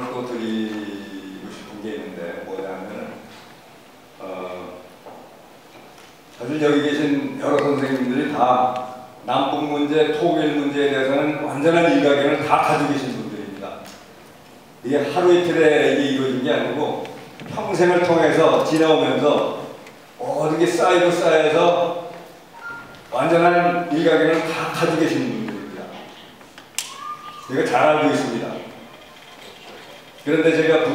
또 드리고 싶은 게 있는데 뭐냐면은 사실 여기 계신 여러 선생님들이 다 남북 문제, 통일 문제에 대해서는 완전한 일가견을 다 가지고 계신 분들입니다. 이게 하루 이틀에 이게 이루어진 게 아니고 평생을 통해서 지나오면서 모든 게 쌓여서 완전한 일가견을 다 가지고 계신 분들입니다. 제가 잘 알고 있습니다. 그런데 제가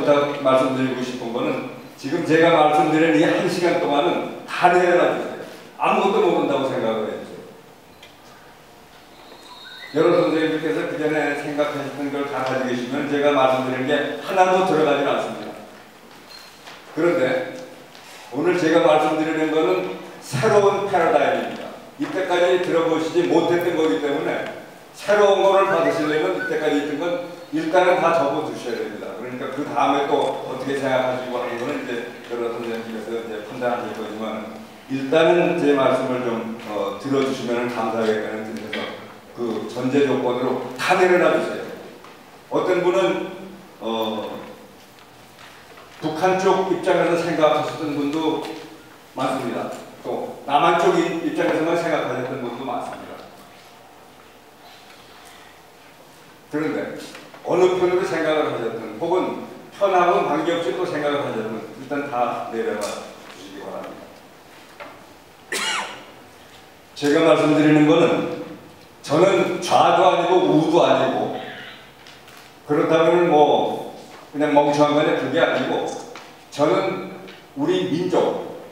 말씀드리고 싶은 거는 지금 제가 말씀드린 이 1시간 동안은 다 내려놔 주세요. 아무것도 모른다고 생각을 해주세요. 여러 선생님들께서 그 전에 생각하셨던 걸 다 가지고 계시면 제가 말씀드린 게 하나도 들어가지 않습니다. 그런데 오늘 제가 말씀드리는 것은 새로운 패러다임입니다. 이때까지 들어보시지 못했던 거기 때문에 새로운 거를 받으시려면 이때까지 있던 건 일단은 다 접어두셔야 됩니다. 그러니까 그 다음에 또 어떻게 생각하시고 하는 거는 이제 여러 선생님께서 이제 판단하실 거지만 일단은 제 말씀을 좀 들어주시면 감사하겠다는 뜻에서 그 전제 조건으로 다 내려놔 주세요. 어떤 분은 북한 쪽 입장에서 생각하셨던 분도 많습니다. 또 남한 쪽 입장에서만 생각하셨던 분도 많습니다. 그런데 어느 편으로 생각을 하셨든 혹은 편하고 관계없이 또 생각을 하셨든 일단 다 내려놔 주시기 바랍니다. 제가 말씀드리는 것은 저는 좌도 아니고 우도 아니고 그렇다면 뭐 그냥 멍청한 거냐 그게 아니고 저는 우리 민족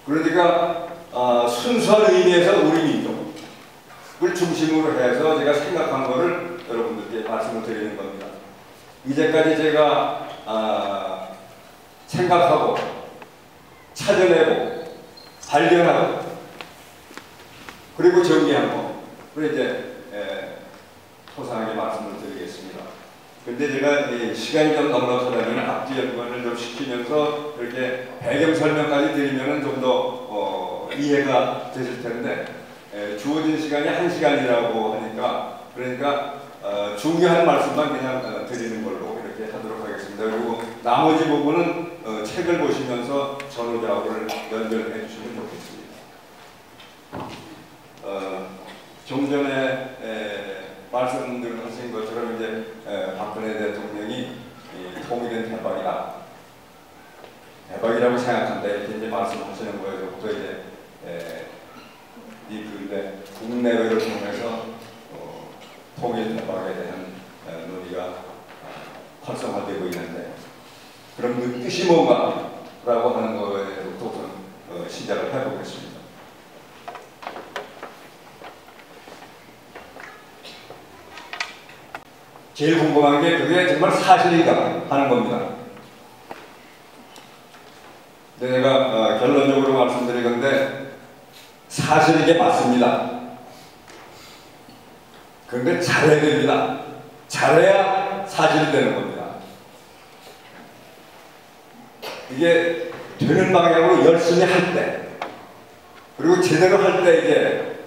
그러니까 순수한 의미에서 우리 민족을 중심으로 해서 제가 생각한 거를 여러분들께 말씀을 드리는 겁니다. 이제까지 제가 생각하고 찾아내고 발견하고 그리고 정리한 거를 이제 소상하게 말씀을 드리겠습니다. 근데 제가 시간이 좀 넉넉하다면 앞뒤 연관을 좀 시키면서 이렇게 배경 설명까지 드리면 좀 더 이해가 되실 텐데 주어진 시간이 1시간이라고 하니까 그러니까 중요한 말씀만 그냥 드리는 걸로 이렇게 하도록 하겠습니다. 그리고 나머지 부분은 책을 보시면서 전후좌우를 연결해 주시면 좋겠습니다. 좀 전에 말씀드린 것처럼 이제 박근혜 대통령이 통일은 대박이라고 생각한다 이렇게 이제 말씀하시는 거에서부터 이제 이 근대 국내외를 통해서 통일 대박에 대한 논의가 활성화되고 있는데 그럼 그 뜻이 뭔가라고 하는 거에서부터 우선 시작을 해보겠습니다. 제일 궁금한 게 그게 정말 사실인가 하는 겁니다. 근데 제가 결론적으로 말씀드리건데 사실 이게 맞습니다. 그런데 잘해야 됩니다. 잘해야 사실이 되는 겁니다. 이게 되는 방향으로 열심히 할 때 그리고 제대로 할 때 이게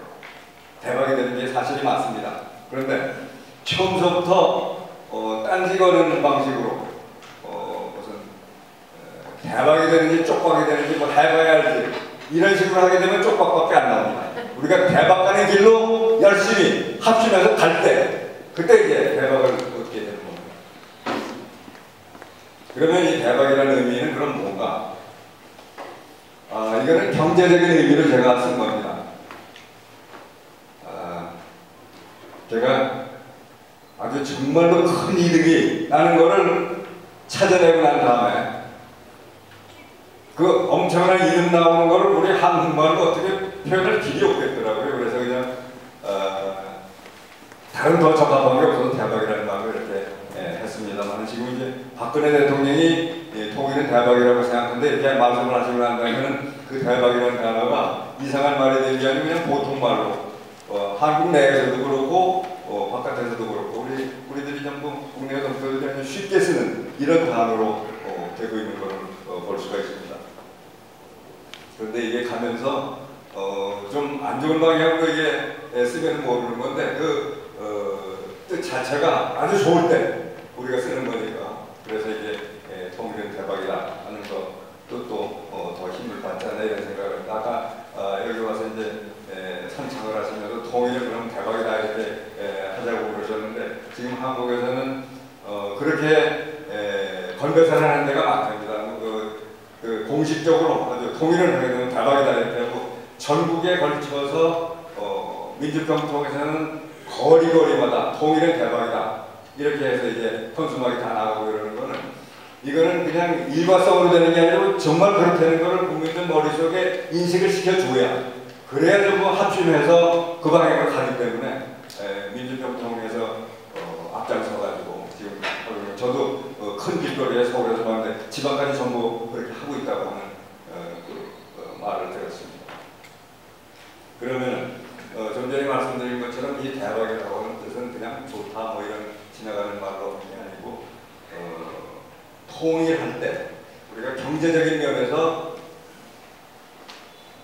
대박이 되는 게 사실이 맞습니다. 그런데 처음부터 딴지 거는 방식으로 무슨 대박이 되는지 쪽박이 되는지 뭐 해봐야 알지 이런 식으로 하게 되면 쪽박밖에 안 나옵니다. 우리가 대박 가는 길로 열심히 합심해서 갈 때 그때 이제 대박을 얻게 되는 겁니다. 그러면 이 대박이라는 의미는 그럼 뭔가? 이거는 경제적인 의미로 제가 쓴 겁니다. 제가 아주 정말로 큰 이득이 나는 거를 찾아내고 난 다음에 그 엄청난 이득 나오는 거를 우리 한국말로 어떻게 표현할 길이 없겠더라고요. 그래서 그냥 다른 더 적합한 게 없어서 대박이라는 말을 이렇게 했습니다만 지금 이제 박근혜 대통령이 통일은 대박이라고 생각하는데 이렇게 말씀을 하시고 난 다음에는 그 대박이라는 단어가 이상한 말이 되는 게 아니고 그냥 보통 말로 한국 내에서도 그렇고 바깥에서도 그렇고 우리들이 전부 국내 동포들이 쉽게 쓰는 이런 단어로 되고 있는 것을 볼 수가 있습니다. 그런데 이게 가면서 좀 안 좋은 방향으로 이게 쓰면 모르는 건데 그 뜻이 자체가 아주 좋을 때 우리가 쓰는 거니까 그래서 이제 통일은 대박이다 하는 것도 더 힘을 받잖아요 이런 생각을 아까 여기 와서 이제 선창을 하시면서 통일은 그럼 대박이다 이렇게 하자고 그러셨는데 지금 한국에서는 그렇게 건배사를 하는 데가 많답니다. 그 공식적으로 아주 통일을 하게 되면 대박이다 이렇게 하고 전국에 걸쳐서 민주평통에서는 거리마다 통일은 대박이다 이렇게 해서 이제 현수막이 다 나가고 이러는 거는 이거는 그냥 일과성으로 되는 게 아니고 정말 그렇게 되는 거를 국민들 머릿속에 인식을 시켜줘야 그래야 좀 합심해서 그 방향으로 가기 때문에 민주평통에서 앞장서가지고 지금 저도 큰 길거리에 서울에서 봤는데 지방까지 전부 그렇게 하고 있다고 하는 말을 들었습니다. 그러면 좀 전에 말씀드린 것처럼 이 대박이라고 하는 뜻은 그냥 좋다 뭐 이런 지나가는 말로 하는 게 아니고 통일할 때 우리가 경제적인 면에서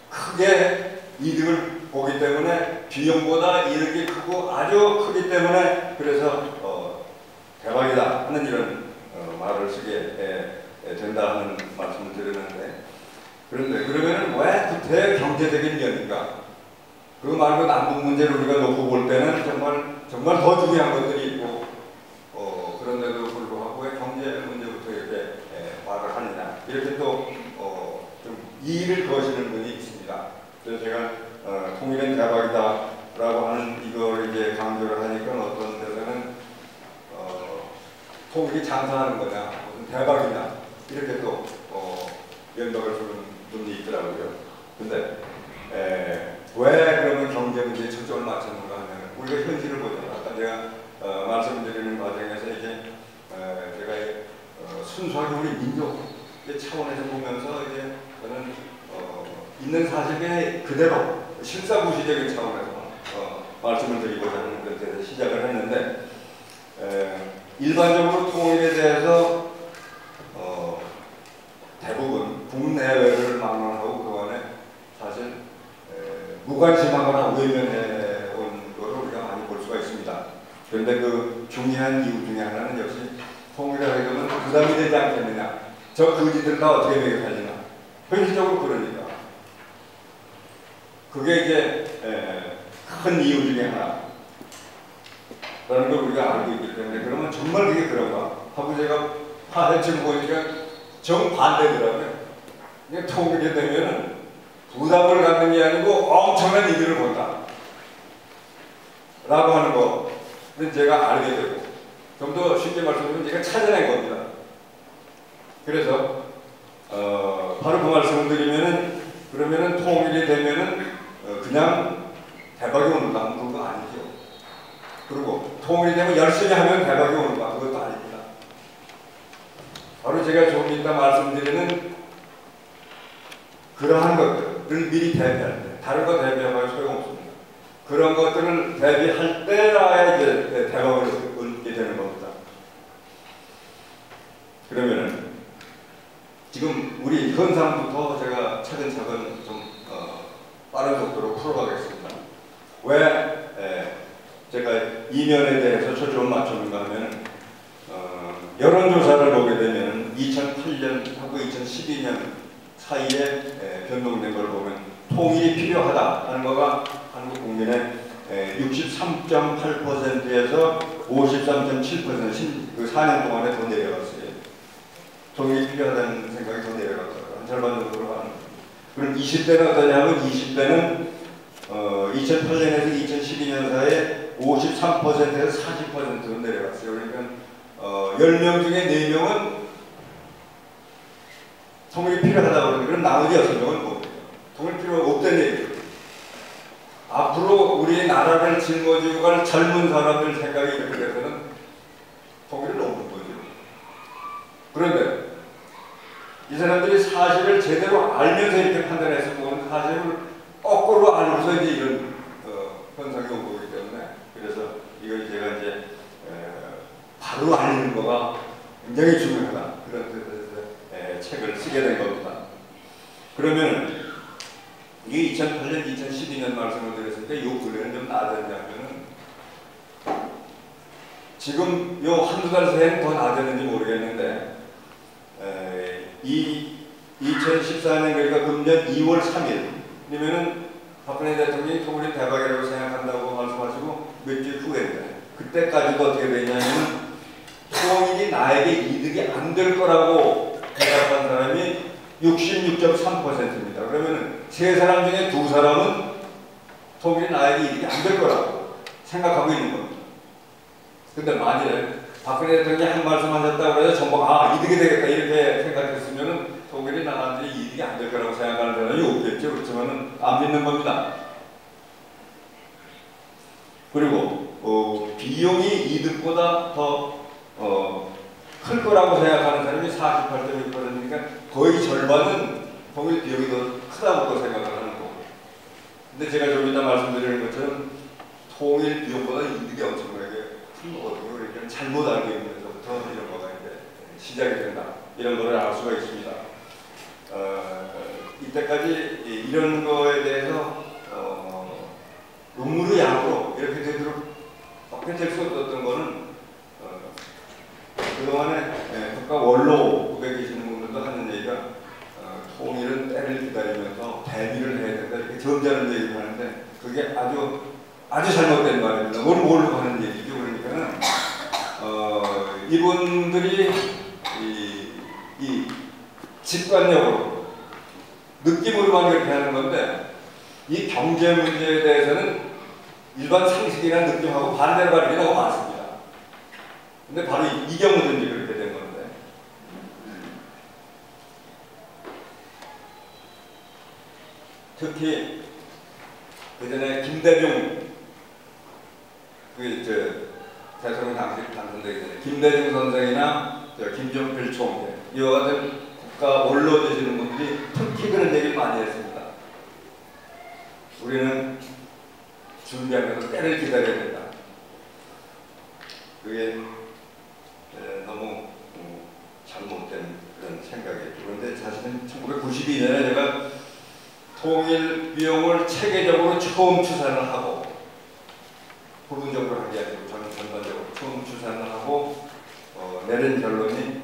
크게 이득을 보기 때문에 비용보다 이득이 크고 아주 크기 때문에 그래서 대박이다 하는 이런 말을 쓰게 된다 하는 말씀을 드리는데 그런데 그러면 왜 그때 경제적인 면인가? 그거 말고 남북 문제를 우리가 놓고 볼 때는 정말 더 중요한 것들이 있고 그런데도 불구하고 왜 경제 문제부터 이렇게 말을 하느냐 이렇게 또 좀 이의를 거시는 분이 있습니다. 그래서 제가 통일은 대박이다라고 하는 이걸 이제 강조를 하니까 어떤 데서는 통일이 장사하는 거냐 무슨 대박이냐 이렇게 또 연락을 주는 분이 있더라고요. 근데 왜 그러면 경제 문제에 초점을 맞추는가 하면 우리가 현실을 보잖아요. 아까 제가 말씀드리는 과정에서 이제 제가 순수하게 우리 민족의 차원에서 보면서 이제 저는 있는 사실에 그대로 실사구시적인 차원에서 말씀을 드리고자 하는 것에 시작을 했는데 일반적으로 통일에 대해서 대부분 국내외를 막론하고 그동안에 사실 무관심하거나 외면해온 것을 우리가 많이 볼 수가 있습니다. 그런데 그 중요한 이유 중에 하나는 역시 통일을 하게 되면 부담이 되지 않겠느냐. 저 거지들 다 어떻게 매겨살리나. 현실적으로 그러니까. 그게 이제 큰 이유 중에 하나. 라는 걸 우리가 알고 있기 때문에 그러면 정말 그게 그런가 하고 제가 파헤치고 보니까 정반대더라고요. 이게 통일이 되면은 부담을 갖는 게 아니고 엄청난 이득을 본다 라고 하는 거는 제가 알게 되고 좀 더 쉽게 말씀드리면 제가 찾아낸 겁니다. 그래서 바로 그 말씀을 드리면은 그러면은 통일이 되면은 그냥 대박이 오는가 그거 아니죠. 그리고 통일이 되면 열심히 하면 대박이 오는가 그것도 아닙니다. 바로 제가 조금 이따 말씀드리는 그러한 것들을 미리 대비할 때 다른 거 대비하면 소용없습니다. 그런 것들을 대비할 때라야 이제 대박을 얻게 되는 겁니다. 그러면은 지금 우리 현상부터 제가 차근차근 좀 빠른 속도로 풀어가겠습니다. 왜 제가 이면에 대해서 초점을 맞추는가 하면 여론조사를 보게 되면 2008년하고 2012년 사이에 변동된 걸 보면 통일이 필요하다 하는 거가 한국 국민의 63.8%에서 53.7% 그 4년 동안에 더 내려갔어요. 통일이 필요하다는 생각이 더 내려갔어요. 한 절반 정도로 가는 거예요. 그럼 20대는 어떠냐면 20대는 2008년에서 2012년 사이에 53%에서 40%로 내려갔어요. 그러니까 10명 중에 4명은 통일이 필요하다고 그러는데 그럼 나머지 6명은 뭡니까? 통일 필요 없다는 얘기죠. 앞으로 우리 나라를 짊어지고 갈 젊은 사람들 생각이 이렇게 돼서는 통일을 넘는 거죠. 그런데 이 사람들이 사실을 제대로 알면서 이렇게 판단해서 보는 사실을 거꾸로 알고서 이제 이런 현상이 오고 있기 때문에 그래서 이걸 제가 이제 바로 알리는 거가 굉장히 중요하다. 그런 뜻에서 책을 쓰게 된 겁니다. 그러면 이게 2008년, 2012년 말씀을 드렸을 때 이 근래는 좀 나아졌냐면은 지금 요 한두 달 새에는 더 나아졌는지 모르겠는데, 이 2014년 그러니까 금년 2월 3일이면은 박근혜 대통령이 통일이 대박이라고 생각한다고 말씀하시고 몇 주 후인데, 그때까지도 어떻게 되냐면 통일이 나에게 이득이 안 될 거라고 대답한 사람이 66.3%입니다. 그러면 세 사람 중에 두 사람은 통일이 나에게 이득이 안 될 거라고 생각하고 있는 겁니다. 근데 만일에 박근혜 대통령이 한 말씀 하셨다고 해서 전부 이득이 되겠다 이렇게 생각했으면 통일이 나한테 이득이 안 될 거라고 생각하는 사람이 없겠죠. 그렇지만은 안 믿는 겁니다. 그리고 비용이 이득보다 더 클 거라고 생각하는 사람이 48.6%니까 거의 절반은 통일 비용이 더 크다고 생각을 하는 거고. 근데 제가 좀 이따 말씀드리는 것처럼 통일 비용보다 이득이 엄청나게 큰 거거든요. 그러니까 잘못 알고 있는 데서부터 이런 거가 이제 시작이 된다. 이런 거를 알 수가 있습니다. 이때까지 이런 거에 대해서 음으로 양으로 이렇게 되도록 될 수 없었던 거는 그동안에 국가 원로국에 계시는 분들도 하는 얘기가 통일은 때를 기다리면서 대비를 해야 된다 이렇게 점잖은 얘기를 하는데 그게 아주 잘못된 말입니다. 뭘 모르고 하는 얘기죠. 그러니까는 이분들이 이 직관적으로 느낌으로만 그렇게 하는 건데 이 경제 문제에 대해서는 일반 상식이나 느낌하고 반대로 가는 게 너무 많습니다. 근데 바로 이 경우든지 그렇게 된 건데 특히 그 전에 김대중 대통령 당선되기 전에 김대중 선생이나 김종필 총재 이와 같은 국가 원로 되시는 분들이 특히 그런 얘기를 많이 했습니다. 우리는 준비하면서 때를 기다려야 된다. 그게 너무 잘못된 그런 생각이었죠. 그런데 사실은 1992년에 제가 통일 비용을 체계적으로 처음 추산을 하고 부분적으로 한 게 아니고 저는 전반적으로 처음 추산을 하고 내린 결론이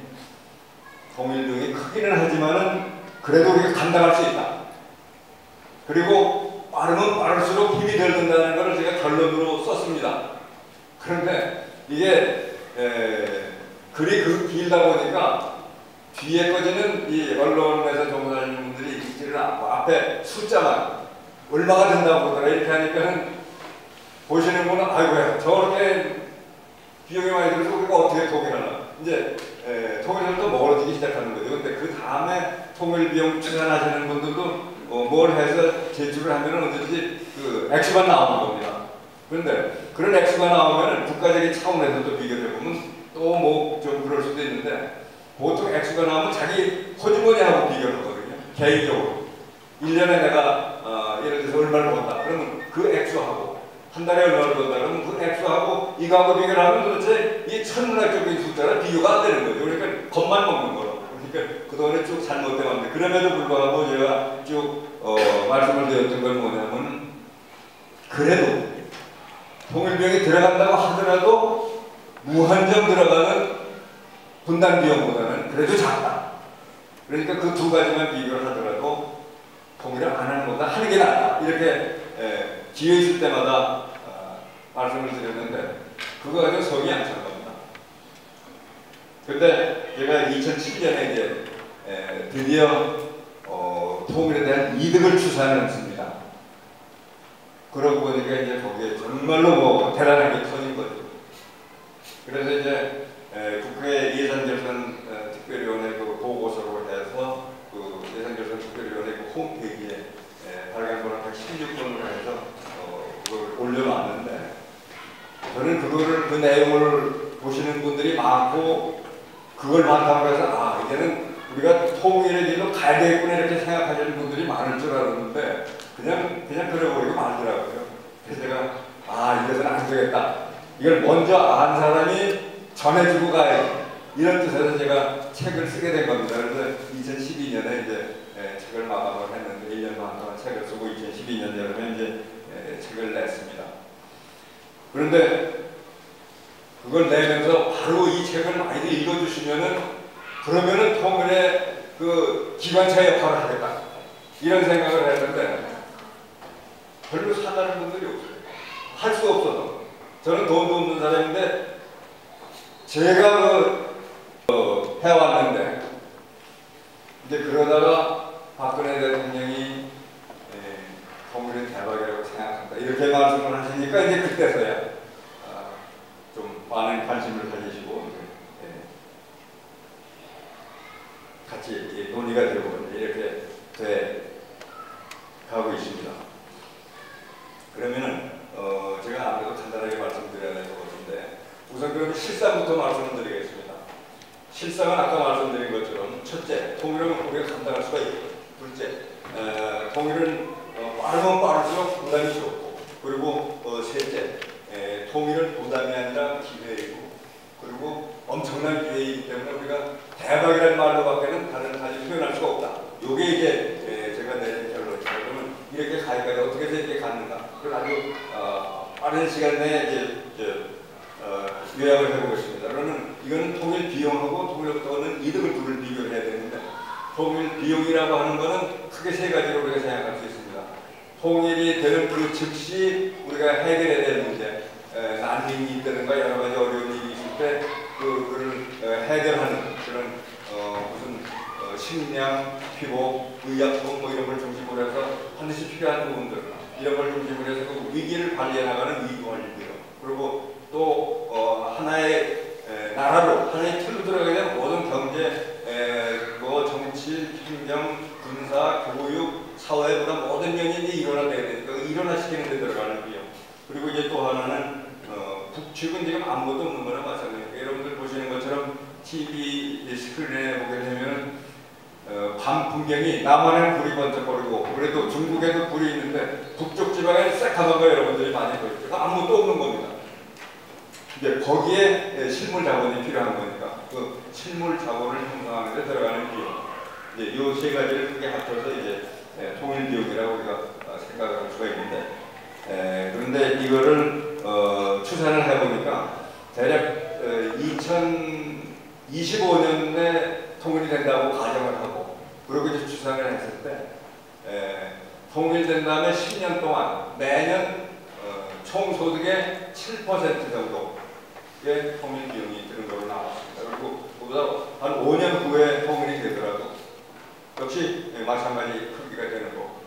통일 비용이 크기는 하지만은 그래도 우리가 감당할 수 있다. 그리고 빠르면 빠를수록 힘이 덜 든다는 것을 제가 결론으로 썼습니다. 그런데 이게 글이 길다 보니까 뒤에 꺼지는 이 언론에서 종사하는 분들이 읽지를 않고 앞에 숫자만 얼마가 된다고 그러더라 이렇게 하니까는 보시는 분은 아이고야 저렇게 비용이 많이 들어서 우리가 어떻게 통일하나 이제 통일을 또 멀어지기 시작하는 거죠. 근데 그 다음에 통일 비용 추산하시는 분들도 뭘 해서 제출을 하면 언제든지 그 액수가 나오는 겁니다. 그런데 그런 액수가 나오면 국가적인 차원에서 또 비교해 보면 또 뭐 좀 그럴 수도 있는데 보통 액수가 나오면 자기 호주머니하고 비교를 하거든요. 개인적으로 1년에 내가 예를 들어서 얼마를 번다. 그러면 그 액수하고 한 달에 얼마를 번다. 그러면 그 액수하고 이거하고 비교를 하면 도대체 이 천문학적인 숫자랑 비교가 안 되는 거죠. 그러니까 겁만 먹는 거라고. 그러니까 그동안에 쭉 잘못돼 왔는데 그럼에도 불구하고 제가 쭉 말씀을 드렸던 건 뭐냐면 그래도 통일비용이 들어간다고 하더라도 무한정 들어가는 분담 비용보다는 그래도 작다. 그러니까 그 두 가지만 비교를 하더라도 통일을 안 하는 것보다 하는 게 낫다. 이렇게 기회 있을 때마다 말씀을 드렸는데 그거 가지고 성이 안 찬 겁니다. 근데 제가 2007년에 이제 드디어 통일에 대한 이득을 추산을 했습니다. 그러고 보니까 이제 거기에 정말로 뭐 대단하게 터진 거죠. 그래서 이제 국회 예산결산 특별위원회 그 보고서로 해서 그 예산결산 특별위원회 그 홈페이지에 발간번호 116번으로 해서 그걸 올려놨는데 저는 그거를 그 내용을 보시는 분들이 많고 그걸 바탕으로 해서 이제는 우리가 통일의 길로 가야 되겠구나 이렇게 생각하시는 분들이 많을 줄 알았는데 그냥 그래버리고 말더라고요. 그래서 제가 이래서는 안 되겠다. 이걸 먼저 안 사람이 전해주고 가야지. 이런 뜻에서 제가 책을 쓰게 된 겁니다. 그래서 2012년에 이제 책을 마감을 했는데 1년 반 동안 책을 쓰고 2012년 여름에 이제 책을 냈습니다. 그런데 그걸 내면서 바로 이 책을 많이들 읽어주시면은 그러면은 통일의 그 기관차 역할을 하겠다 이런 생각을 했는데 별로 사다는 분들이 없어요. 할 수 없어서 저는 돈도 없는 사람인데 제가 해왔는데 이제 그러다가 박근혜 대통령이 통일은 대박이라고 생각한다 이렇게 말씀을 하시니까 이제 그때서야 좀 많은 관심을 가지시고 같이 논의가 되고 이렇게 돼 가고 있습니다. 그러면은 제가 아무래도 간단하게 말씀드려야 될 것 같은데 우선 그럼 실상부터 말씀을 드리겠습니다. 실상은 아까 말씀드린 것처럼 첫째, 통일은 우리가 감당할 수가 있고 둘째, 통일은 빠르면 빠를수록 부담이 적고 그리고 셋째, 통일은 부담이 아니라 기회이고 그리고 엄청난 기회이기 때문에 우리가 대박이라는 말로밖에는 다른 사실 표현할 수가 없다. 요게 이제 제가 내린 결론입니다. 그러면 이렇게 가기까지 어떻게 해서 이렇게 갔는가? 그걸 아주 빠른 시간 내에 이제 요약을 해보겠습니다. 그러면 이거는 통일 비용하고 통일로부터 오는 이득을 둘을 비교해야 되는데 통일 비용이라고 하는 것은 크게 세 가지로 우리가 생각할 수 있습니다. 통일이 되는 그 즉시 우리가 해결해야 될 문제, 난민이 있다든가 여러 가지 어려운 일이 있을 때 그걸 해결하는 그런 무슨 식량, 피복, 의약품 뭐 이런 걸 중심으로 해서 반드시 필요한 부분들 이런 걸 중심으로 해서 그 위기를 관리해 나가는 위기관리비용 그리고 또 하나의 나라로 하나의 틀로 들어가게 되면 모든 경제, 뭐 정치, 행정, 군사, 교육, 사회 문화 모든 면이 일어나야 되니까 일어나시키는 데 들어가는 비용 그리고 이제 또 하나는 북측은 지금 아무것도 없는 거나 마찬가지입니다. 여러분들 보시는 것처럼 TV 스크린에 보게 되면 밤 풍경이 남한은 불이 번쩍거리고 그래도 중국에도 불이 있는데 북쪽 지방에는 새카만 거 여러분들이 많이 보시죠. 아무것도 없는 겁니다. 이제 거기에 실물 자본이 필요한 거니까 그 실물 자본을 형성하는 데 들어가는 비용 이제 요 세 가지를 크게 합쳐서 이제 통일 비용이라고 우리가 생각할 수가 있는데 그런데 이거를 추산을 해보니까 대략 2025년에 통일이 된다고 가정을 하고 그리고 이제 추산을 했을 때 통일된 다음에 10년 동안 매년 총소득의 7% 정도의 통일 비용이 드는 걸로 나왔습니다. 그리고 그보다 한 5년 후에 통일이 되더라도 역시 마찬가지 크기가 되는 거고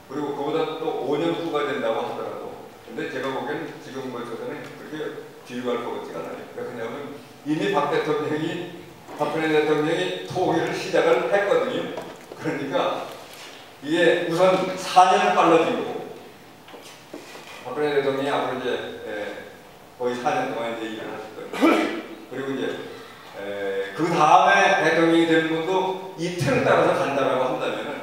그리고 그보다 또 5년 후가 된다고 하더라도 근데 제가 보기엔 지금 거에서는 그렇게 비유할 것 같지가 않아요. 왜냐하면 이미 박근혜 대통령이 통일을 시작을 했거든요. 그러니까 이게 우선 4년 빨라지고 박근혜 대통령이 앞으로 이제 거의 4년 동안 이제 일을 하실 거예요. 그리고 이제 그 다음에 대통령이 되는 분도 이 틀을 따라서 간다라고 한다면은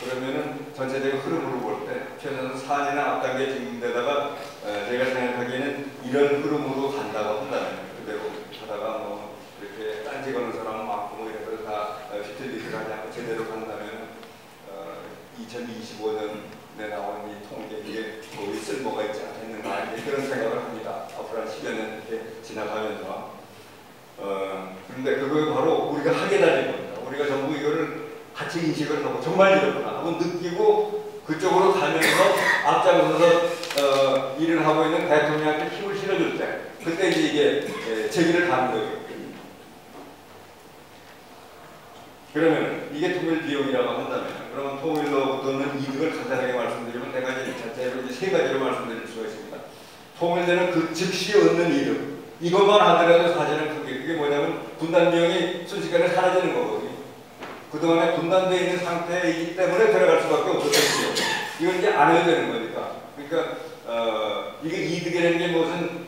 그러면은 전체적인 흐름으로 볼 때 최소한 4년의 앞단계 진행되다가 제가 생각하기에는 이런 흐름으로 간다고 한다면 그대로 하다가 뭐 이렇게 딴지 거는 사람 많고 뭐 이런 걸 다 비틀비틀하지 않고 제대로 간다면 2025년에 나온 이 통계 이게 거의 쓸모가 있지 않겠는가 그런 생각을 합니다. 앞으로 한 10여 년 이렇게 지나가면서 그런데 그거 바로 우리가 하게 되는 겁니다. 우리가 전부 이거를 같이 인식을 하고 정말 이렇구나 하고 느끼고 그쪽으로 가면서 앞장서서 일을 하고 있는 대통령한테 힘을 실어줄 때 그때 이제 이게 제기를 가는 거죠. 그러면 이게 통일 비용이라고 한다면 그러면 통일로부터는 이득을 간단하게 말씀드리면 내가 이제 자체로 이제 세 가지로 말씀드릴 수가 있습니다. 통일되는 그 즉시 얻는 이득 이것만 하더라도 사실은 그게 뭐냐면 분단 비용이 순식간에 사라지는 거거든요. 그동안에 분단되어 있는 상태이기 때문에 들어갈 수밖에 없었던 거죠. 이건 이제 안 해야 되는 거니까. 그러니까 이게 이득이라는 게 무슨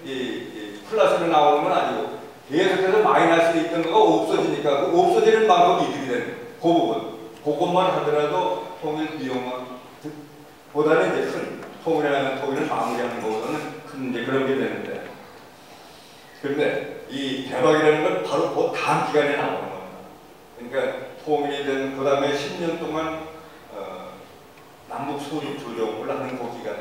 플러스로 나오는 건 아니고 계속해서 마이너스로 있던 거가 없어지니까 그 없어지는 만큼 이득이 되는 그 부분. 그것만 하더라도 통일 비용보다는 이제 큰 통일을 마무리하는 것보다는 큰 이제 그런 게 되는데. 그런데 이 대박이라는 건 바로 그 다음 기간에 나오는 겁니다. 그러니까 통일이 된 그 다음에 10년 동안 남북 소득 조정을 하는 그 기간.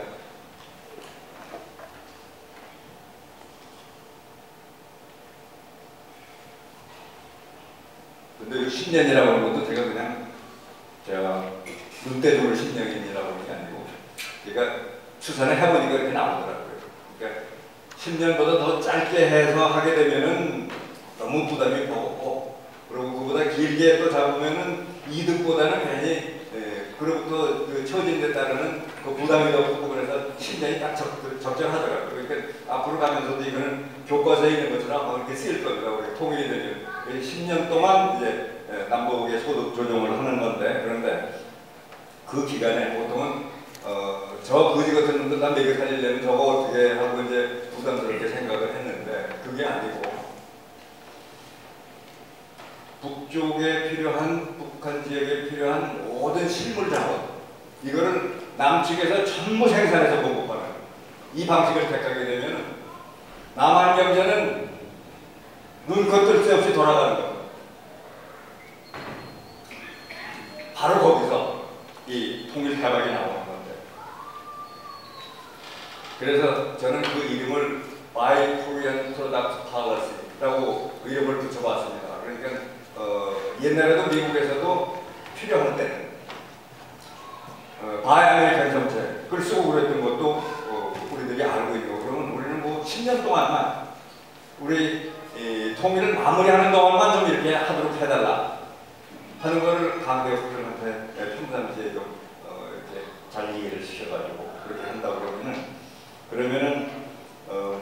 근데 이 10년이라고 하는 것도 제가 눈대중으로 10년이라고 하는 게 아니고, 그러니까 추산을 해보니까 이렇게 나오더라고요. 그러니까 10년보다 더 짧게 해서 하게 되면은 너무 부담이 무겁고, 그리고 그보다 길게 또 잡으면은 이득보다는 괜히 그로부터 그 처진데 따르는 그 부담이 더 크고, 그래서 10년이 딱 적절하더라고요. 그러니까 앞으로 가면서도 이거는 교과서에 있는 것처럼 이렇게 쓰일 겁니다. 우리 통일이 되면 10년 동안 이제 남북의 소득 조정을 하는 건데, 그런데 그 기간에 보통은 저 거지 같은 놈들 난 먹여 살리려면 저거 어떻게 하고 이제 부담스럽게 생각을 했는데, 그게 아니고 북쪽에 필요한, 북한 지역에 필요한 모든 실물 자원, 이거를 남측에서 전부 생산해서 공급하는 이 방식을 택하게 되면 남한 경제는 눈코 뜰 새 없이 돌아가는 겁니다. 바로 거기서 이 통일 대박이 나오는 건데, 그래서 저는 그 이름을 Buy Korean Product Policy라고 이름을 붙여봤습니다. 그러니까 옛날에도 미국에서도 필요할 때는 Buy American 정책을 쓰고 그랬던 것도 우리들이 알고 있는 거. 그러면 우리는 뭐 10년 동안만 우리 통일을 마무리하는 동안만 좀 이렇게 하도록 해달라 하는 거를 강대국들한테 평상시에 좀 이렇게 잘 이해를 시켜가지고 그렇게 한다고 그러면은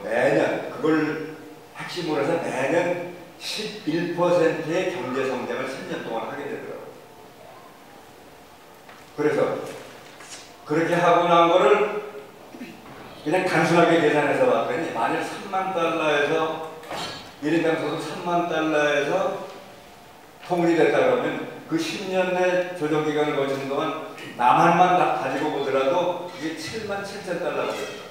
매년 그걸 핵심으로 해서 매년 11%의 경제 성장을 10년 동안 하게 되더라고요. 그래서 그렇게 하고 난 거를 그냥 단순하게 계산해서 봤더니, 만약 3만 달러에서 1인당 소득 3만 달러에서 통일이 됐다 그러면 그 10년 내 조정기간을 거치는 동안 남한만 다 가지고 보더라도 이게 7만 7천 달러가 됩니다.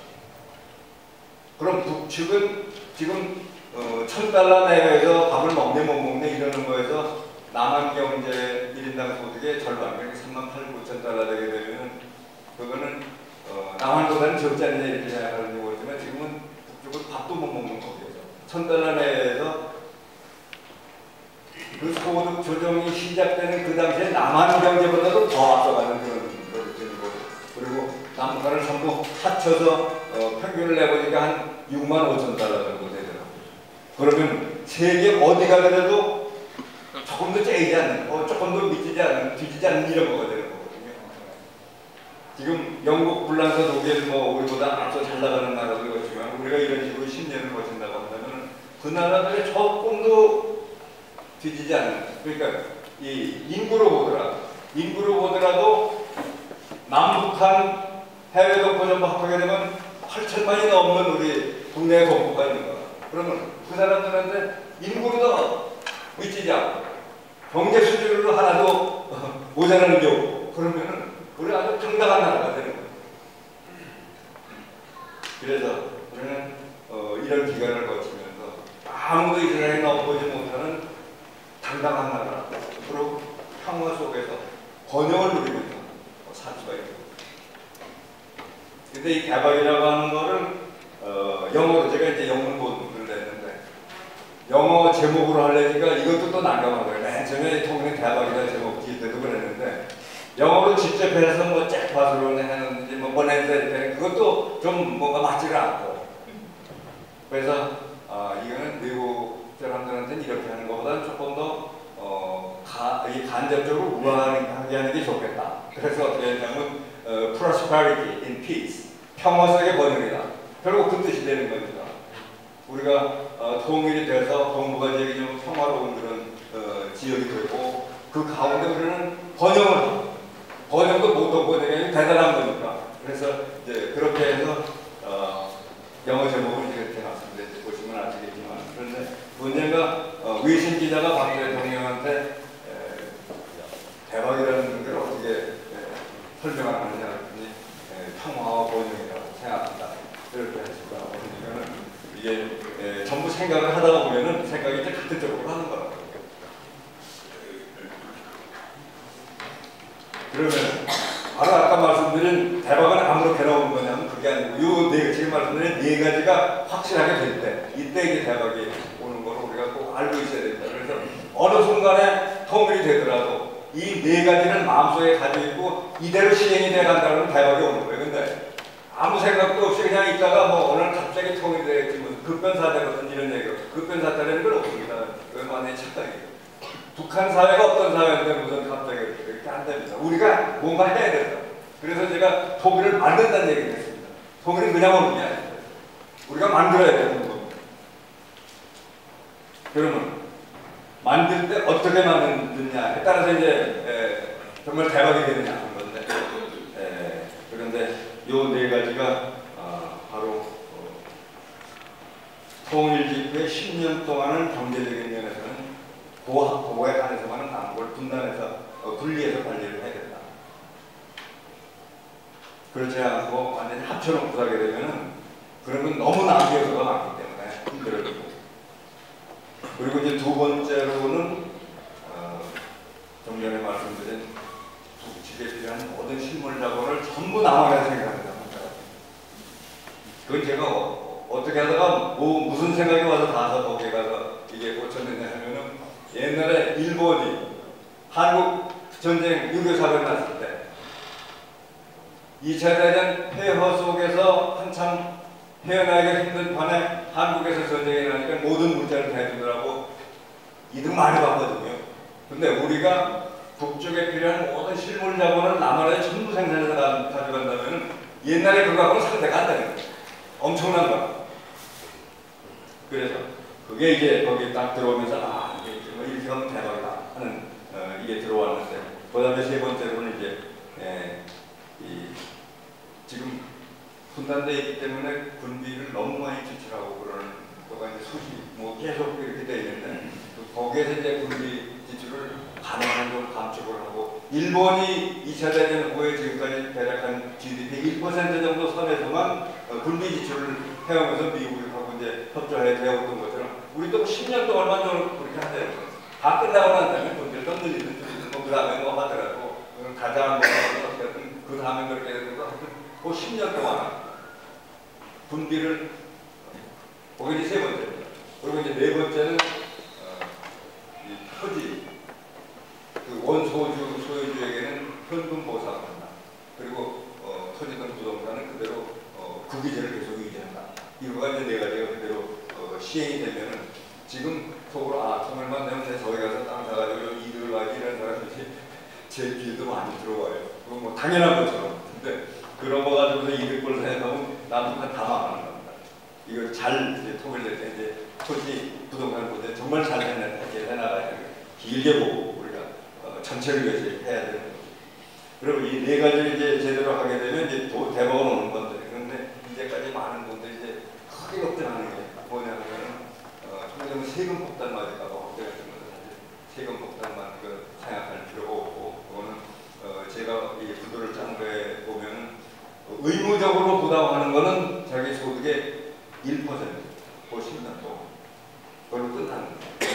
그럼 북측은 지금 1,000달러 내외에서 밥을 먹네 못 먹네 이러는 거에서 남한 경제 1인당 소득의 절반, 그러니까 3만 8, 9천 달러 되게 되면 그거는 남한보다는 적지 않냐 이렇게 생각하는지 모르지만 지금은 북쪽은 밥도 못 먹는 거죠. 1,000달러 내에서 그 소득 조정이 시작되는 그 당시에 남한 경제보다도 더 앞서가는 그런 거죠. 그리고 남한을 전부 합쳐서 평균을 내보니까 한 6만 5천 달러 정도 되더라고요. 그러면 세계 어디 가더라도 조금 더 째이지 않는, 조금 더 미치지 않는, 뒤지지 않는 이런 거가 되는 거거든요. 지금 영국, 불란서, 독일 뭐 우리보다 앞서 잘 나가는 나라들 같지만 우리가 이런 식으로 10년을 거친다고 한다면 그 나라들의 조금도 뒤지지 않는, 그러니까 이 인구로 보더라도 남북한 해외 동포 전부 합하게 되면 8천만이 넘는 우리 국내 동포가 있는 거야. 그러면 그 사람들한테 인구로도 미치지 않고 경제 수준으로 하나도 모자라는 게 없고, 그러면은 우리 아주 당당한 나라가 되는 거예요. 그래서 우리는 이런 기간을 거치면서 아무도 이 세상에 넣어보지 못하는 당당한 나라, 앞으로 평화 속에서 번영을 누리면서 살 수가 있고. 근데 이 대박이라고 하는 거를 영어로, 제가 이제 영문본을 냈는데 영어 제목으로 하려니까 이것도 또 난감하더라고요. 맨 처음에 통일의 대박이라는 제목 지을 때도 그랬는데 영어로 직접 해서 뭐 잭팟으로 해놨는지 뭐 보낸데 그것도 좀 뭔가 맞지가 않고, 그래서 이거는 미국 사람들한테는 이렇게 하는 것보다는 조금 더 간접적으로 우아하게 하는 게 좋겠다. 그래서 어떻게 했냐면 prosperity in peace, 평화 속의 번영이다. 결국 그 뜻이 되는 겁니다. 우리가 통일이 돼서 동북아 지역이 좀 평화로운 그런 지역이 되고 그 가운데 우리는 번영을 하고, 번영도 보통 번영이 대단한 거니까. 그래서 이제 그렇게 해서 영어 제목을 이렇게 해놨습니다. 이제 보시면 아시겠지만, 그런데 문제가 외신 기자가 박 대통령한테 대박이라는 걸 어떻게 설명하느냐 했더니 평화와 번영이라고 생각한다. 이렇게 했습니다. 그러니까 이게 전부 생각을 하다 보면은 생각이 이제 같은 쪽으로 하는 거라고. 그러면 바로 아까 말씀드린 대박은 아무렇게나 오는 거냐면 그게 아니고 지금 말씀드린 네 가지가 확실하게 될 때, 이때 이게 대박이 오는 걸 우리가 꼭 알고 있어야 된다. 그래서 어느 순간에 통일이 되더라도 이 네 가지를 마음속에 가지고 있고 이대로 시행이 돼 간다면 대박이 오는 거예요. 근데 아무 생각도 없이 그냥 있다가 뭐 오늘 갑자기 통일이 되겠지 무슨 급변사되거든 이런 얘기가 급변사되는 건 없습니다. 그건 완전히 착각이에요. 북한 사회가 어떤 사회인데 무슨 갑자기 이렇게 안 됩니다. 우리가 뭔가 해야 된다. 그래서 제가 통일을 만든다는 얘기를 했습니다. 통일은 그냥 오는 게 아닙니다. 우리가 만들어야 되는 겁니다. 그러면 만들 때 어떻게 만드느냐에 따라서 이제 정말 대박이 되느냐 하는 건데 그런데 요 네 가지가 바로 통일 직후에 10년 동안은 경제적인 면에서는 그거에 관해서만은 남북을 분단해서 분리해서 관리를 해야 된다. 그렇지 않고 완전히 합쳐놓고 하게 되면은 그러면 너무 낭비 요소가 많기 때문에 힘들어지고 그리고 이제 두 번째로는 좀 전에 말씀드린 북측에 필요한 모든 실물 자본을 전부 남한에서 생각합니다. 그건 제가 어떻게 하다가 무슨 생각이 와서 가서 거기에 가서 이게 꽂혔느냐 하면은 옛날에 일본이 한국 전쟁 6.25 사변 났을 때 2차 대전 폐허 속에서 한참 헤어나기가 힘든 판에 한국에서 전쟁이 나니까 모든 물자를 대주더라고 이득 많이 받거든요. 근데 우리가 북쪽에 필요한 모든 실물 자본을 남한에 전부 생산해서 가져간다면 옛날에 그거하고는 상대가 안 되는 거예요. 엄청난 거. 그래서 그게 이제 거기에 딱 들어오면서 이게 이렇게 하면 대박이다 하는 이게 들어왔는데 그 다음에 세 번째로는 이제 지금 분단되어 있기 때문에 군비를 너무 많이 지출하고 그러는 거가 이제 뭐 계속 이렇게 되어 있는데 거기에서 이제 군비 지출을 가능한 걸 감축을 하고 일본이 2차 대전 후에 지금까지 대략 GDP 1% 정도 선에서만 군비 지출을 해오면서 미국하고 이제 협조해 되었던 것처럼 우리도 10년 동안만 그렇게 한다는 거예요. 다 끝나고 난 다음에 군비를 좀 늘리든 줄이든 그 다음에 뭐 하더라도 가장 어떻게든 그 다음에 그렇게 되는 거 하여튼 그 10년 동안 군비를 그게 이제 세 번째입니다. 그리고 이제 네 번째는 이 토지 그 원소주 소유주에게는 현금 보상을 한다. 그리고 토지든 부동산은 그대로 구기제를 계속 유지한다. 이거가 이제 네 가지가 그대로 시행이 되면은 지금 속으로 통일만 되면 저기 가서 땅 사가지고 이득을 많이 이런 사람들이 제 귀에도 많이 들어와요. 그건 뭐 당연한 것처럼. 근데 그런 거 가지고서 이득을 생각하면 남북한 다 망하는 겁니다. 이걸 잘 이제 통일될 때 이제 토지 부동산 보대 정말 잘 해나가야 되는 길게 보고 우리가 전체를 위해서 해야 되는 거죠. 그리고 이 네 가지를 이제 제대로 하게 되면 이제 또 대박은 오는 건데 그런데 이제까지 많은 분들이 이제 크게 걱정하는 게 뭐냐면은 통일되면 세금 폭탄 맞을까봐 걱정했던 것은 사실 세금 폭탄만 생각할 필요가 없고 그거는 제가 이 구도를 짠 거에 보면은 의무적으로 부담하는 거는 자기 소득의 1% 그 10년 동안 그걸로 끝나는 거예요.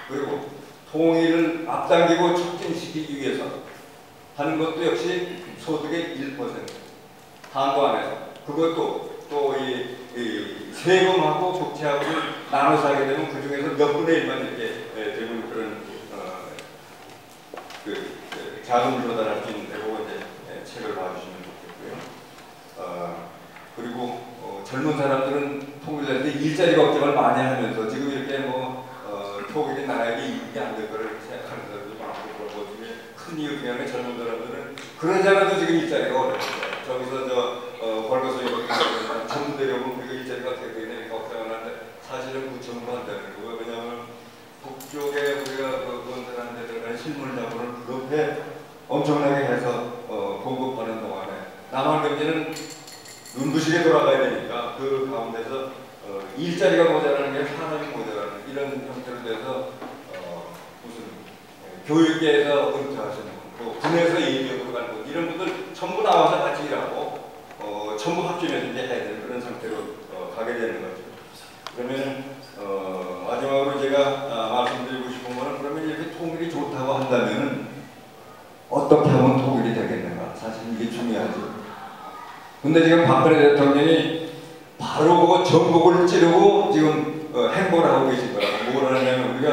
그리고 통일을 앞당기고 촉진시키기 위해서 하는 것도 역시 소득의 1% 한도 안에서 그것도 또 이 세금하고 복지하고 나눠서 하게 되면 그 중에서 몇 분의 1만 이렇게 되는 그런 자금을 조달할 수 있는 데고 이제 책을 봐주시면 좋겠고요. 그리고 젊은 사람들은 통일될 때 일자리 걱정을 많이 하면서 지금 이렇게 통일이 나라에게 이익이 안 될 거를 생각하는 사람들이 많고 그런 것 중에 큰 이유 중에 하나는 젊은 사람들은 그러지 않아도 지금 일자리가 어렵습니다. 저기서 벌거소에 전부 데려오면 우리가 일자리가 어떻게 되냐 걱정을 하는데 사실은 그 전부 안 되는 거고요. 왜냐하면 북쪽에 우리가 그런 사람들에 실물 자본을 그렇게 엄청나게 해서 공급하는 동안에 남한 경제는 눈부시게 돌아가야 되니까 그 가운데서 일자리가 모자라는 게 산업이 모자라는 이런 형태로 돼서 무슨 교육계에서 은퇴하시는 분, 또 군에서 예비역으로 가는 분 이런 분들 전부 나와서 같이 일하고 전부 합주면서 이제 해야 되는 그런 상태로 가게 되는 거죠. 그러면 마지막으로 제가 말씀드리고 싶은 거는 그러면 이렇게 통일이 좋다고 한다면은 어떻게 하면 통일이 되겠는가? 사실 이게 중요하죠. 근데 지금 박근혜 대통령이 바로 그거 전국을 찌르고 지금 행보를 하고 계신 거라고. 뭘 하냐면 우리가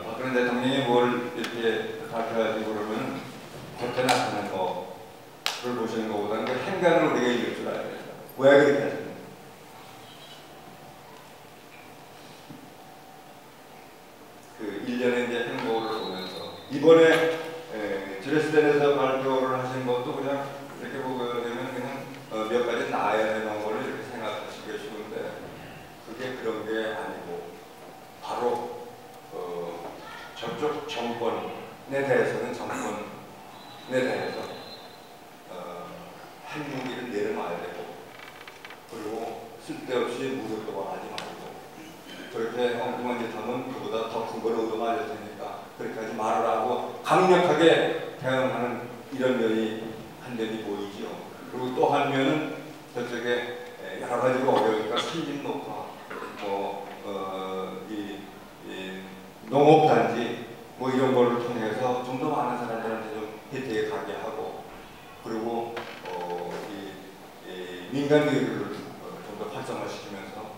박근혜 대통령이 뭘 이렇게 밝혀가지고 그러면 겉에 나타나는 거를 보시는 것보다는 그 행간을 우리가 읽을 줄 알아야 돼요. 왜 그렇게 하시는 그 일련의 이제 행보를 보면서 이번에 드레스덴에서 발표를 하신 것도 그냥 이렇게 보게 되면 그냥 몇 가지 나아야 되는 거를 이렇게 생각하시기 쉬운데 그게 그런 게 아니고 바로 저쪽 정권에 대해서는 정권에 대해서 핵무기를 내려놔야 되고 그리고 쓸데없이 무력도가 하지 말고 그렇게 엉뚱한 짓 하면 그보다 더 큰 걸 얻어맞을 테니까 그렇게 하지 말으라고 강력하게 대응하는 이런 면이 한 면이 보이죠. 그리고 또 한 면은 저쪽에 여러 가지로 어려우니까 산림 녹화, 이 농업단지 뭐 이런 거를 통해서 좀 더 많은 사람들한테 좀 혜택에 가게 하고 그리고 이 민간 교육을 좀 더 활성화시키면서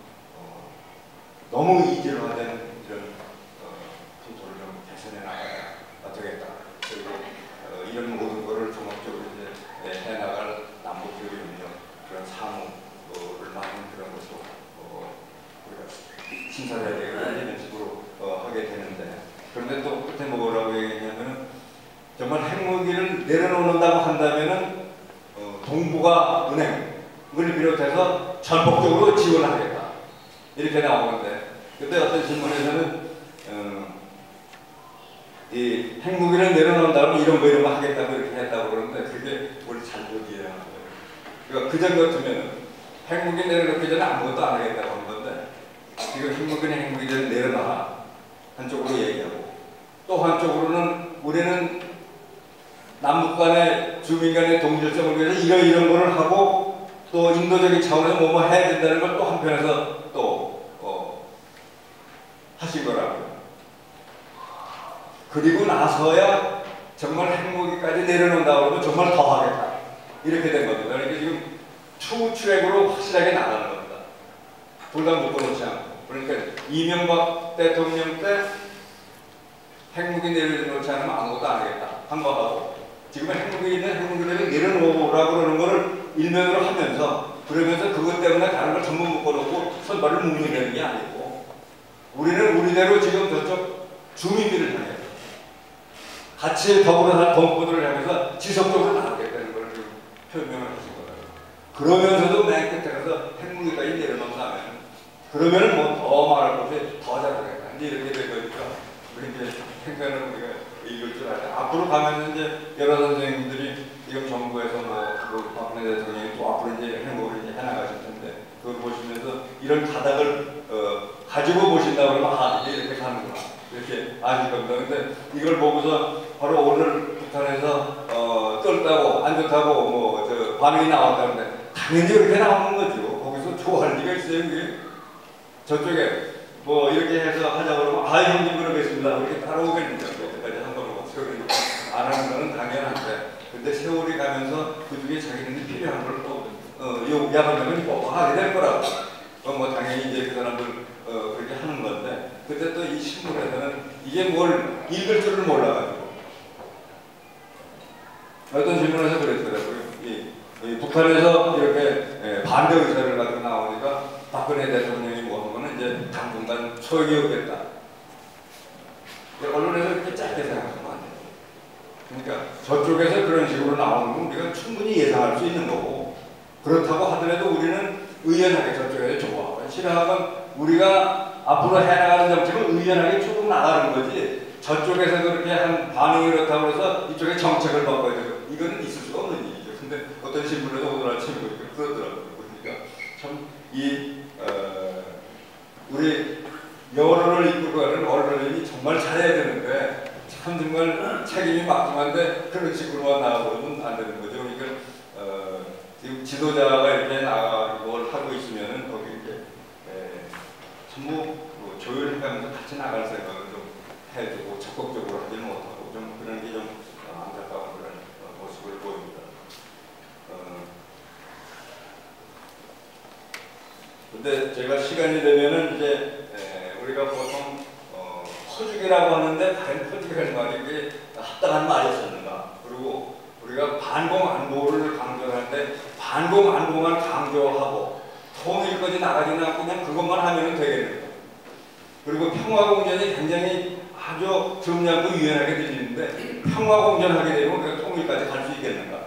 너무 이질화된 이런 풍토를 좀 개선해 나가야 되겠다. 그리고 이런 모든 거를 종합적으로 이제 해나갈 남북교류협력 그런 사무를 많은 그런 것도 우리가 심사해야 되고 이런 식으로 하게 되는데 그런데 또 끝에 뭐라고 얘기했냐면은 정말 핵무기를 내려놓는다고 한다면은 동북아 은행을 비롯해서 전폭적으로 지원하겠다 이렇게 나오는데 그때 어떤 신문에서는 이 핵무기를 내려놓는다면 이런 거 하겠다고 이렇게 했다고 그러는데 그게 우리 잘못 이해하는 거예요. 그러니까 그전 같으면 핵무기 내려놓기 전에 아무것도 안 하겠다고 한 건데 지금 핵무기를 내려놔 한쪽으로 얘기하고 또 한쪽으로는 우리는 남북 간의 주민 간의 동질성을 위해서 이런 거를 하고 또 인도적인 차원에서 뭐 해야 된다는 걸 또 한편에서 또 하신 거라고요. 그리고 나서야 정말 핵무기까지 내려놓는다고 그러면 정말 더 하겠다. 이렇게 된 겁니다. 그러니까 지금 추트랙으로 확실하게 나가는 겁니다. 둘 다 묶어놓지 않고. 그러니까 이명박 대통령 때 핵무기 내려놓지 않으면 아무것도 안 하겠다. 한 거 하고 지금은 핵무기를 내려놓으라고 그러는 거를 일면으로 하면서 그러면서 그것 때문에 다른 걸 전부 묶어놓고 손발을 묶는 게 아니고 우리는 우리대로 지금 저쪽 주민들을 향해 같이 더불어 살 동포들을 향해서 지속적으로 나가겠다는 걸 지금 표명을 하신 거예요. 그러면서도 맨 끝에 가서 핵무기까지 내려놓는다면 그러면은 뭐 더 말할 것이 더 잘하겠다. 이제 이렇게 된 거니까 우리 이제 생각을 우리가 읽을 줄 알아요. 앞으로 가면 이제 여러 선생님들이 지금 정부에서 뭐 박근혜 대통령이 또 앞으로 이제 행보를 이제 해나가실 텐데 그걸 보시면서 이런 가닥을 가지고 보신다 그러면 아 이제 이렇게 가는구나 이렇게 아실 겁니다. 근데 이걸 보고서 바로 오늘 북한에서 떴다고 안 좋다고 뭐 저 반응이 나왔다는데 당연히 이렇게 나오는 거죠. 거기서 좋아할 리가 있어요. 그게 저쪽에 뭐 이렇게 해서 하자고 그러면 아 형님 그러겠습니다. 이렇게 따라오겠는데 여태까지 한 번도 없어요. 안 하는 거는 당연한데 근데 세월이 가면서 그중에 자기들이 필요한 걸 또 야간되면 뭐 하게 될 거라고 뭐 당연히 이제 그 사람들 그렇게 하는 건데 근데 또 이 신문에서는 이게 뭘 읽을 줄을 몰라가지고 어떤 신문에서 그랬더라고요. 이 북한에서 이렇게 반대 의사를 가지고 나오니까 박근혜 대통령이 뭐 한 거는 이제 당분간 소용이 없겠다. 언론에서 이렇게 짧게 생각하면 안 돼요. 그러니까 저쪽에서 그런 식으로 나오는 건 우리가 충분히 예상할 수 있는 거고 그렇다고 하더라도 우리는 의연하게 저쪽에서 좋아. 싫어하면 우리가 앞으로 해나가는 정책은 의연하게 쭉 나가는 거지 저쪽에서 그렇게 한 반응이 그렇다고 해서 이쪽에 정책을 바꿔야 되고 이거는 있을 수가 없는 일이죠. 근데 어떤 신문에서 오늘 아침에 그러더라고요. 그러니까 참 우리 여론을 이끌고 가는 언론인이 정말 잘해야 되는데 참 정말 책임이 막중한데 그런 식으로만 나가고는 안 되는 거죠. 그러니까 지금 지도자가 이렇게 뭘 하고 있으면은 거기 이렇게 전부 뭐 조율해가면서 같이 나갈 생각을 좀 해주고 적극적으로 하지 못하고 좀 그런 게 좀 안타까운 그런 모습을 보입니다. 근데 제가 시간이 되면은 이제 우리가 보통 퍼주기라고 하는데 과연 퍼주기라는 말이 그게 합당한 말이었었는가? 그리고 우리가 반공안보를 강조하는데 반공안보만 강조하고 통일까지 나가지는 않고 그냥 그것만 하면 되겠는가? 그리고 평화공전이 굉장히 아주 점잖고 유연하게 들리는데 평화공전하게 되면 우리가 통일까지 갈 수 있겠는가?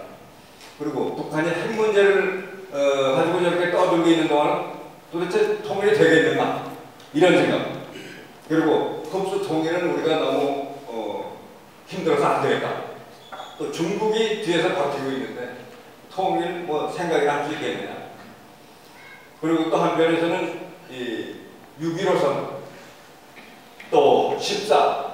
그리고 북한이 핵 문제를 가지고 저렇게 떠들고 있는 동안 도대체 통일이 되겠는가? 이런 생각. 그리고 흡수 통일은 우리가 너무 힘들어서 안 되겠다. 또 중국이 뒤에서 버티고 있는데 통일 뭐 생각이 할 수 있겠느냐. 그리고 또 한편에서는 이 6.15선 또 14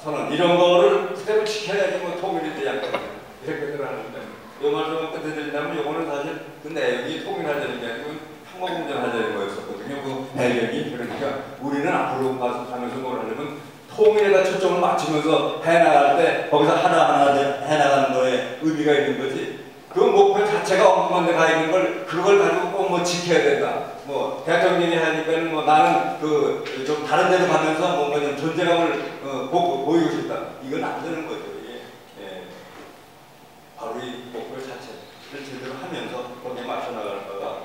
선언 이런 거를 그대로 지켜야지 뭐 통일이 되지 않거든요. 이렇게들 하는데 이 말씀을 끝에 드린다면 이거는 사실 그 내용이 통일하자는 게 아니고 평화공전하자는 거였었거든요. 그 배경이. 그러니까 우리는 앞으로 말씀하면서 뭘 하려면 통일에다 초점을 맞추면서 해나갈 때 거기서 하나하나 해나가는 거에 의미가 있는 거지. 그 목표 자체가 엉뚱한 데 가 있는 걸 그걸 가지고 꼭 뭐 지켜야 된다. 뭐 대통령이 하니까는 뭐 나는 그 좀 다른 데로 가면서 뭔가 좀 존재감을 보이고 싶다. 이건 안 되는 거죠. 이게 바로 이 목표 자체를 제대로 하면서 거기에 맞춰 나갈 거가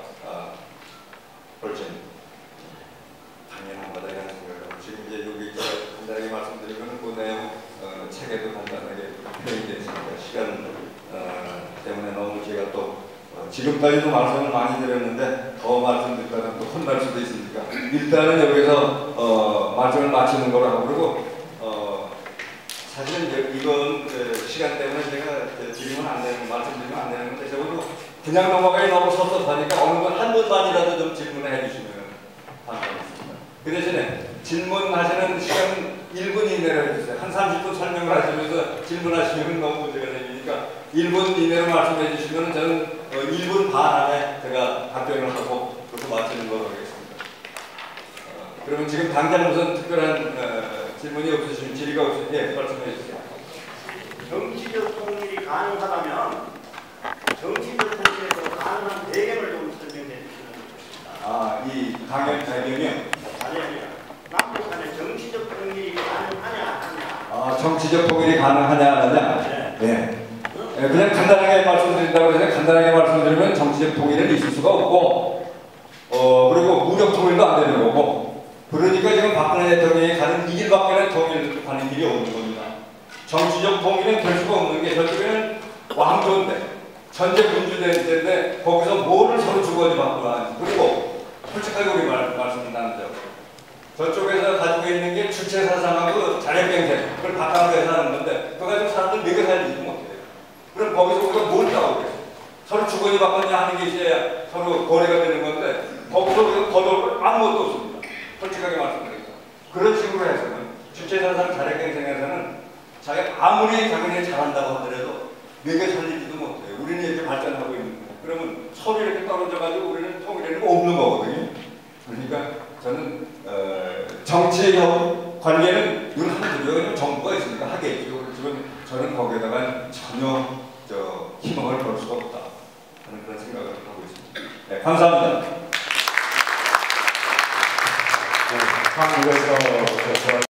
훨씬 당연한 거다 이런 생각을 하고 지금 이제 여기 간단하게 말씀드리면 그 내용 책에도 간단하게 표현이 되어 있습니다. 시간 때문에 너무 제가 또 지금까지도 말씀을 많이 드렸는데 더 말씀드리다가 또 혼날 수도 있으니까 일단은 여기서 말씀을 마치는 거로 하고 그리고 사실은 이건 시간 때문에 제가 드리면 안 되는 말씀드리면 안 되는 건데 적어도 그냥 넘어가기 너무 섭섭하니까 어느 건 한 번만이라도 좀 질문을 해주시면 감사하겠습니다. 그 대신에 질문하시는 시간 1분 이내로 해주세요. 한 30분 설명을 하시면서 질문하시면 너무 문제가 생기니까 1분 이내로 말씀해 주시면 저는 1분 반 안에 제가 답변을 하고 그렇게 마치는 걸로 하겠습니다. 그러면 지금 당장 무슨 특별한 질문이 없으시면 질의가 없으시면 예, 말씀해 주세요. 정치적 통일이 가능하다면 정치적 통일에서 가능한 배경을 좀 설명해 주시면 좋겠습니다. 이 강연 배경이요? 아니, 남북 간의 정치적 통일이 가능하냐 하냐. 정치적 통일이 가능하냐 하냐? 네. 그냥 간단하게 말씀드린다고 해서 간단하게 말씀드리면 정치적 통일은 있을 수가 없고 그리고 무력 통일도 안 되는 거고 그러니까 지금 박근혜 대통령이 가는 이 길밖에는 통일 가는 길이 없는 겁니다. 정치적 통일은 될 수가 없는 게 저쪽에는 왕조인데 전제 군주대인데 거기서 뭐를 서로 주거니 받고 하는지 그리고 솔직하게 우리 말씀 나누죠. 저쪽에서 가지고 있는 게 주체사상하고 자력갱생 그걸 바탕으로 해서 하는 건데 그거 가지고 사람들 먹여 살리지 못해요. 그럼 거기서 우리가 뭘 따오겠어요? 서로 주거니 받거니 하는 게 있어야 서로 거래가 되는 건데 거기서 우리가 거둘 아무것도 없습니다. 솔직하게 말씀드리죠. 그런 식으로 해서는 주체사상 자력갱생에서는 자기 아무리 자기네 잘한다고 하더라도 먹여 살리지도 못해요. 우리는 이렇게 발전하고 있는 거예요. 그러면 서로 이렇게 떨어져가지고 우리는 통일되는 거 없는 거거든요. 그러니까 저는 정치 관계는 눈 한두 정부가 있으니까 하겠죠. 그렇지만 저는 거기에다가 전혀 희망을 걸 수가 없다 하는 그런 생각을 하고 있습니다. 네, 감사합니다. 네, 한국에서